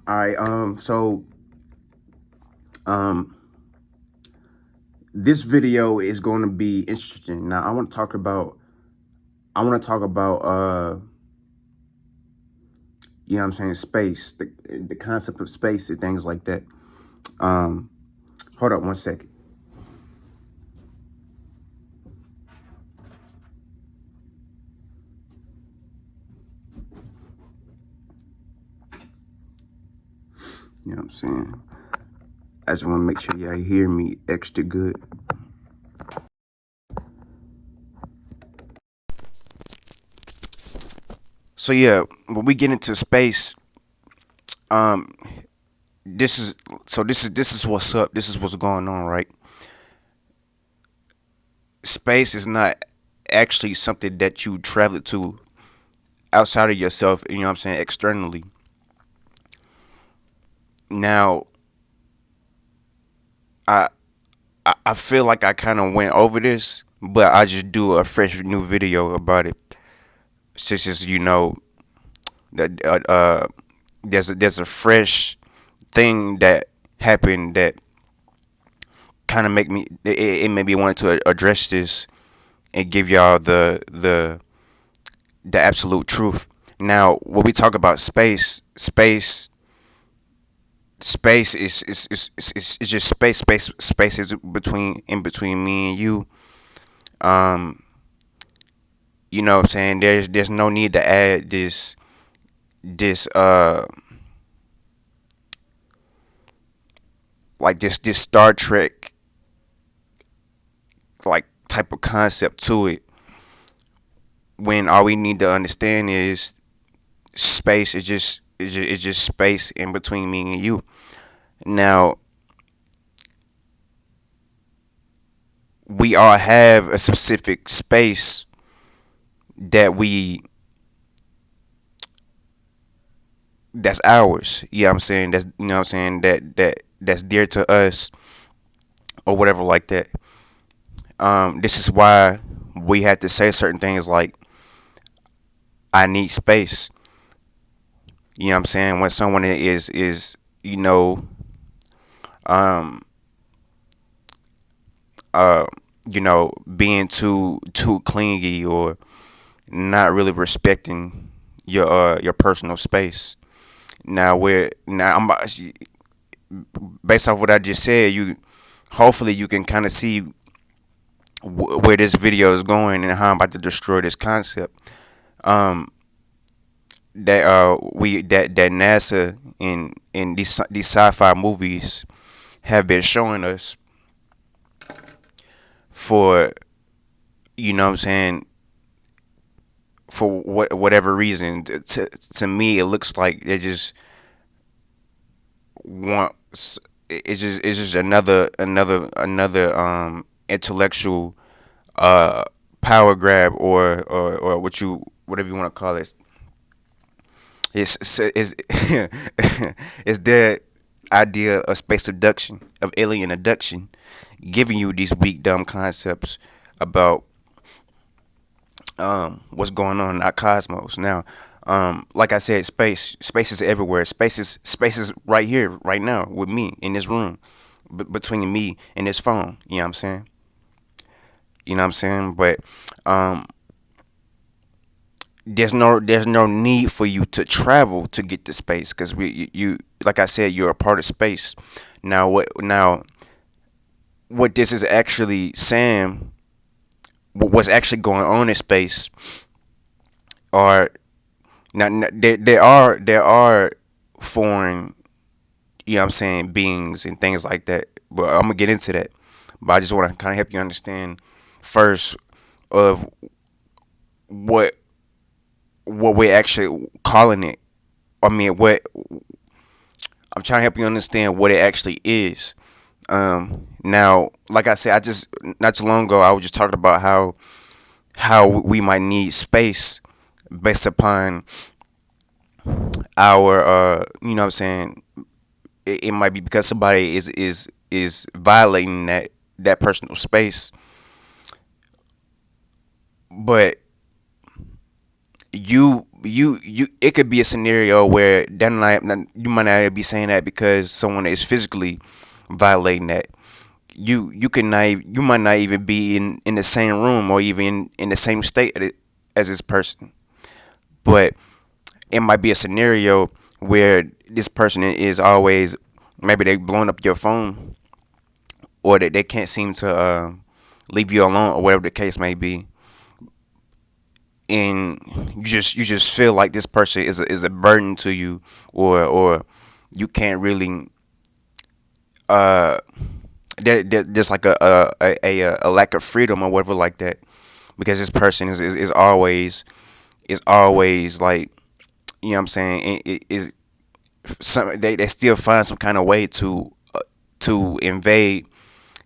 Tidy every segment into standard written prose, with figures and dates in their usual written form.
All right. Um, this video is going to be interesting. Now, I want to talk about, you know what I'm saying, space, the concept of space and things like that. Um, hold up 1 second. You know what I'm saying? I just want to make sure y'all hear me extra good. So yeah, when we get into space, um, this is what's up. This is what's going on, right? Space is not actually something that you travel to outside of yourself. You know what I'm saying? Externally. Now, I I feel like I kind of went over this, but I just do a fresh new video about it. Since it's, that there's a fresh thing that happened that kind of make me it made me want to address this and give y'all the absolute truth. Now, when we talk about space is just space is between me and you. Um, you know what I'm saying? There's no need to add this like this Star Trek like type of concept to it, when all we need to understand is space is just space in between me and you. Now, we all have a specific space that we that's ours. Yeah, I'm saying that's, you know what I'm saying, that's dear to us or whatever like that. This is why we had to say certain things like I need space. You know what I'm saying? When someone is um uh being too clingy or not really respecting your personal space. Now I'm based off what I just said, you hopefully you can kind of see where this video is going and how I'm about to destroy this concept. Um, that NASA in these sci-fi movies have been showing us for, you know what I'm saying, for whatever reason. To me it looks like they just want it's just another intellectual uh power grab, or whatever you want to call it. It's it's their idea of space abduction, of alien abduction, giving you these weak dumb concepts about what's going on in our cosmos. Now, like I said, space is everywhere. Space is right here, right now, with me in this room, between me and this phone. You know what I'm saying? You know what I'm saying? But um, there's no need for you to travel to get to space, because you like I said, you're a part of space. Now what this is actually saying, what's actually going on in space, are now there are foreign, you know what I'm saying, beings and things like that. But I'm gonna get into that. But I just want to kind of help you understand first of what what we're actually calling it. I mean, what I'm trying to help you understand what it actually is. Now, like I said, I just not too long ago I was just talking about how we might need space based upon our you know what I'm saying, it might be because somebody is violating that personal space. But you it could be a scenario where you might not be saying that because someone is physically violating that. You might not even be in the same room or even in the same state as this person, but it might be a scenario where this person is always, maybe they blowing up your phone, or that they can't seem to leave you alone, or whatever the case may be, and you just feel like this person is a burden to you, or you can't really uh there's like a lack of freedom or whatever like that, because this person is always like, you know what I'm saying, it is some, they still find some kind of way to invade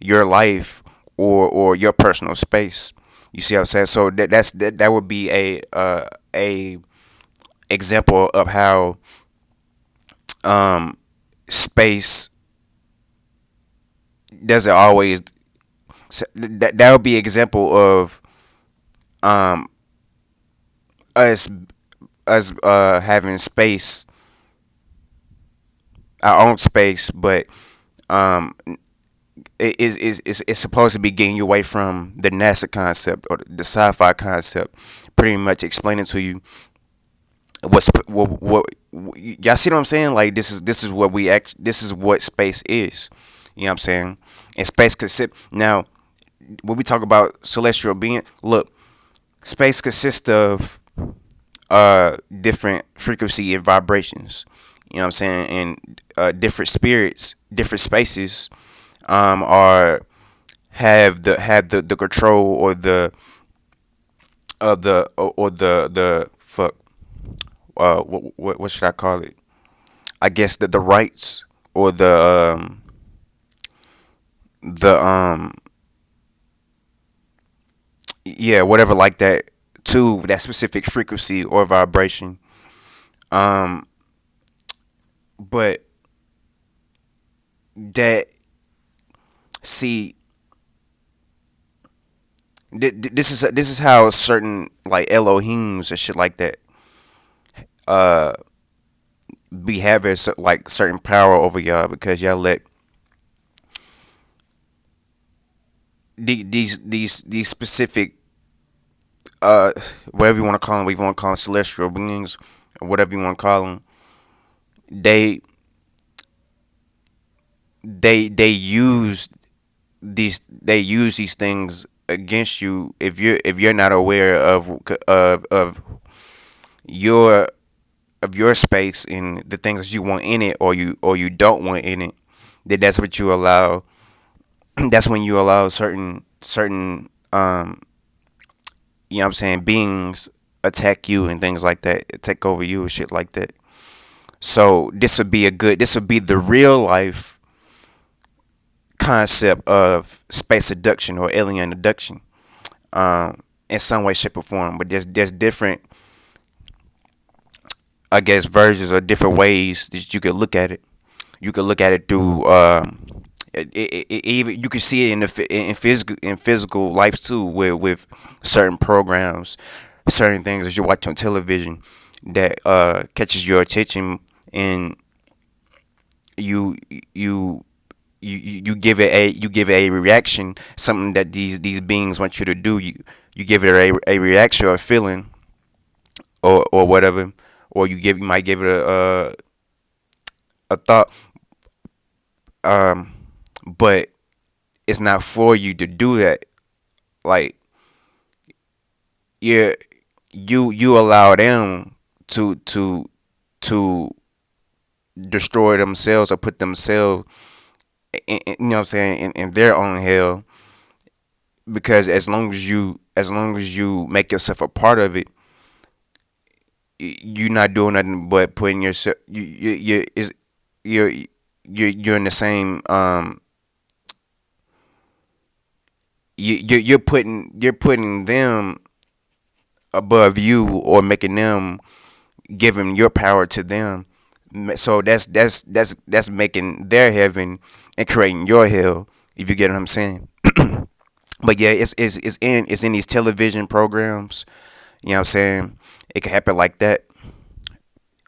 your life, or your personal space. You see what I'm saying? So that would be a example of how space doesn't always, that would be an example of um us having space, our own space, but um it's supposed to be getting you away from the NASA concept or the sci-fi concept, pretty much explaining to you what y'all see what I'm saying. Like, this is what this is what space is. You know what I'm saying? And space consists, now when we talk about celestial being, look, space consists of different frequency and vibrations. You know what I'm saying? And different spirits, different spaces are have the control, or the or the fuck, what should I call it? I guess the rights, or the yeah, whatever like that, to that specific frequency or vibration. Um, but that, see, this is how certain, like, Elohims and shit like that uh be having like certain power over y'all, because y'all let these specific, uh whatever you want to call them, whether you want to call them celestial beings or whatever you want to call them, they they use these things against you, if you're not aware of your your space and the things that you want in it, or you don't want in it. That's what you allow. That's when you allow certain you know what I'm saying, beings attack you and things like that, take over you and shit like that. So this would be the real life concept of space abduction or alien abduction, in some way, shape, or form. But there's different, I guess, versions or different ways that you could look at it. You could look at it through even you can see it in physical life too, with certain programs, certain things that you watch on television that catches your attention, and you you you give it a reaction, something that these beings want you to do. You give it a reaction or a feeling, or whatever, or you might give it a thought, um but it's not for you to do that. Like, you you allow them to destroy themselves, or put themselves you know what I'm saying, in their own hell, because as long as you make yourself a part of it, you're not doing nothing but putting yourself, you're you're in the same, you're putting them above you, or making them, giving your power to them. So that's making their heaven and creating your hell, if you get what I'm saying. But yeah, it's in these television programs. You know what I'm saying? It can happen like that.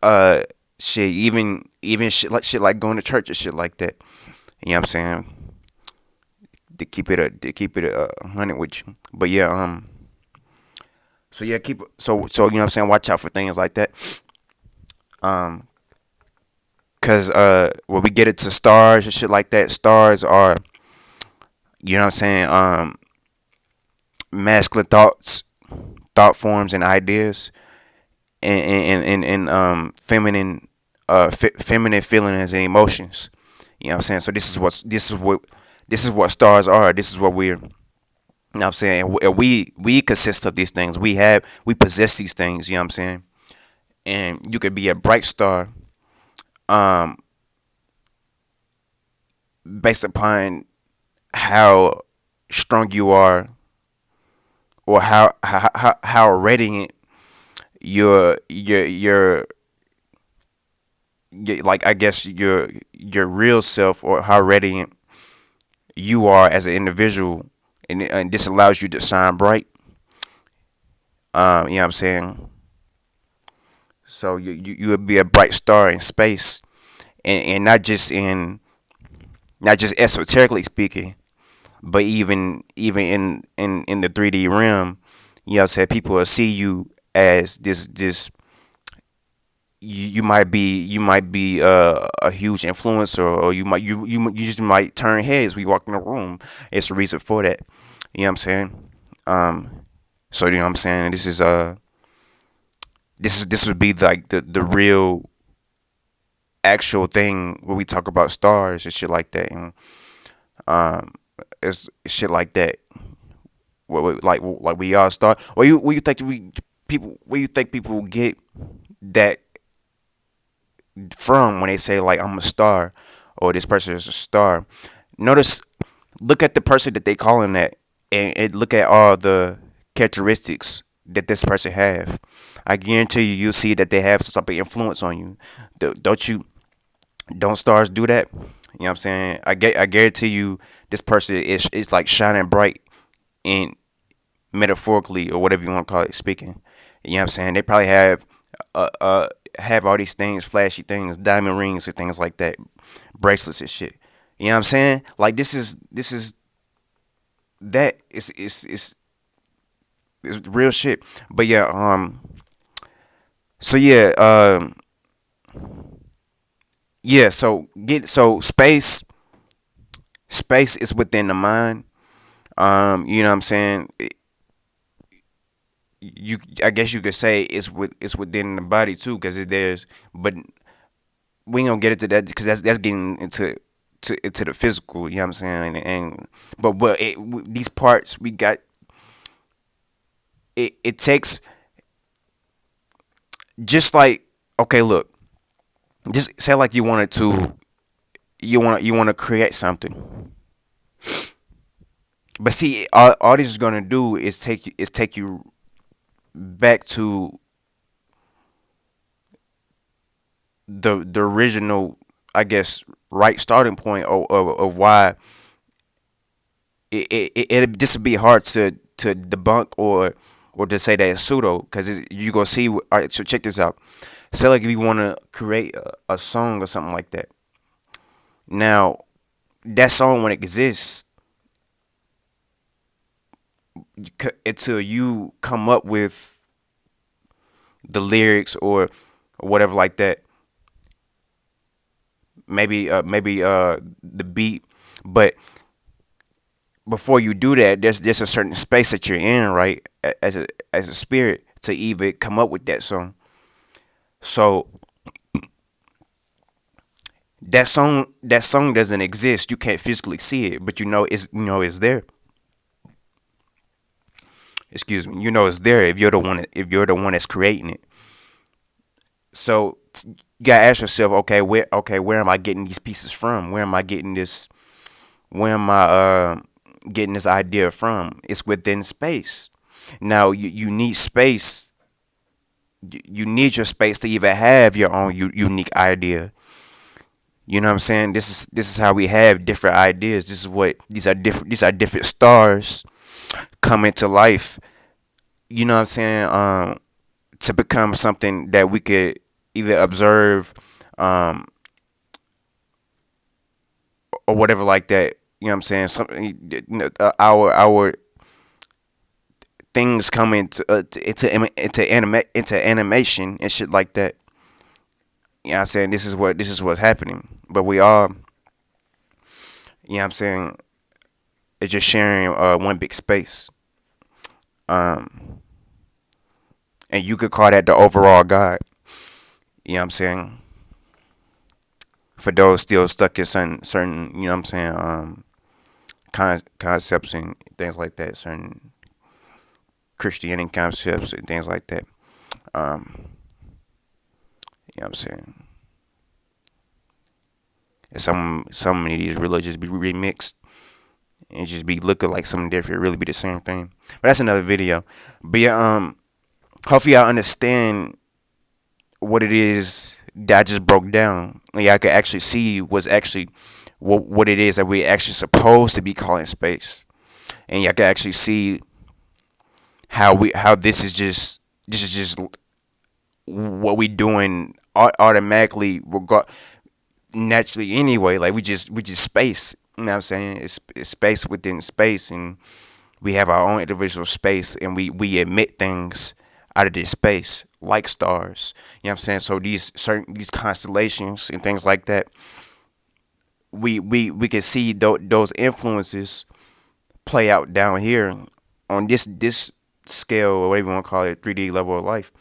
uh shit, even shit like going to church and shit like that. You know what I'm saying? To keep it a hundred with you. But yeah, so yeah, so you know what I'm saying, watch out for things like that. Um cuz when we get into stars and shit like that, stars are, you know what I'm saying, masculine thought forms and ideas, and feminine feminine feelings and emotions. You know what I'm saying? So this is what stars are. This is what we're, you know what I'm saying? And we consist of these things. We possess these things, you know what I'm saying? And you could be a bright star um based upon how strong you are, or how radiant your like, I guess, your real self, or how radiant you are as an individual, and this allows you to shine bright. You know what I'm saying? So you would be a bright star in space, and not just esoterically speaking, but even in the 3D realm. You know what I'm saying? People will see you as this. You might be a huge influencer, or you just might turn heads. We walk in the room. It's a reason for that. You know what I'm saying? Um, so you know what I'm saying. This would be like the real actual thing when we talk about stars and shit like that, and um, it's shit like that. Like we all start. Where you think people? Where you think people get that from when they say, like, I'm a star, or this person is a star? Notice, look at the person that they calling that, and look at all the characteristics that this person have. I guarantee you'll see that they have some type of influence on you. Don't you? Don't stars do that? You know what I'm saying? I guarantee you this person is like shining bright, in metaphorically, or whatever you want to call it, speaking. You know what I'm saying? They probably have all these things, flashy things, diamond rings and things like that, bracelets and shit. You know what I'm saying? Like, this is that is real shit. But yeah, so yeah, yeah. So space is within the mind. You know what I'm saying? I guess you could say it's within the body too, because there's, but we ain't gonna get into that, because that's getting into the physical. You know what I'm saying? And but these parts we got, it takes, just like, okay, look, just say like you wanted to, you want to create something, but see, all this is gonna do is take you back to the original, I guess, right starting point of why it this would be hard to debunk, or to say that it's pseudo, because you gonna see. All right, so check this out. Say like if you want to create a song or something like that. Now, that song, when it exists, until you come up with the lyrics, or whatever like that, maybe the beat, but before you do that, there's a certain space that you're in, right? As a spirit, to even come up with that song. So that song doesn't exist. You can't physically see it, but you know it's there. Excuse me. You know it's there if you're the one that's creating it. So you gotta ask yourself, where am I getting these pieces from? Where am I getting this? Where am I getting this idea from? It's within space. Now you need space. You need your space to even have your own unique idea. You know what I'm saying? This is how we have different ideas. This is what these are different stars coming to life. You know what I'm saying? To become something that we could. either observe, um, or whatever like that. You know what I'm saying? Something, our things come into animation and shit like that. You know what I'm saying? This is what's happening. But we all, you know what I'm saying, it's just sharing one big space. Um, and you could call that the overall God. You know what I'm saying? For those still stuck in certain, you know what I'm saying, concepts and things like that, certain Christianity concepts and things like that. Um, you know what I'm saying? And some of these religions be remixed and just be looking like something different, really be the same thing. But that's another video. But yeah, hopefully y'all understand what it is that I just broke down. Like I could actually see what's actually what it is that we're actually supposed to be calling space. And y'all can actually see how this is just what we doing automatically naturally anyway. Like we just space. You know what I'm saying? It's space within space, and we have our own individual space, and we emit things out of this space like stars. You know what I'm saying? So these constellations and things like that, we can see those influences play out down here on this scale, or whatever you want to call it, 3D level of life,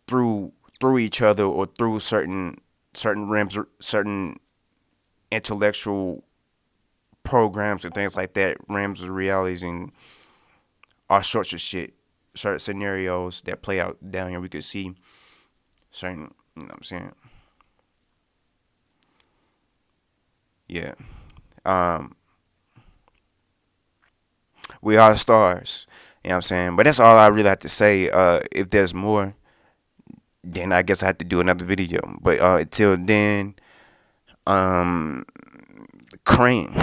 through each other, or through certain realms, certain intellectual programs and things like that, realms of realities and all sorts of shit, certain scenarios that play out down here. We could see certain, you know what I'm saying? Yeah. Um, we are stars. You know what I'm saying? But that's all I really have to say. If there's more, then I guess I have to do another video. But until then, cream.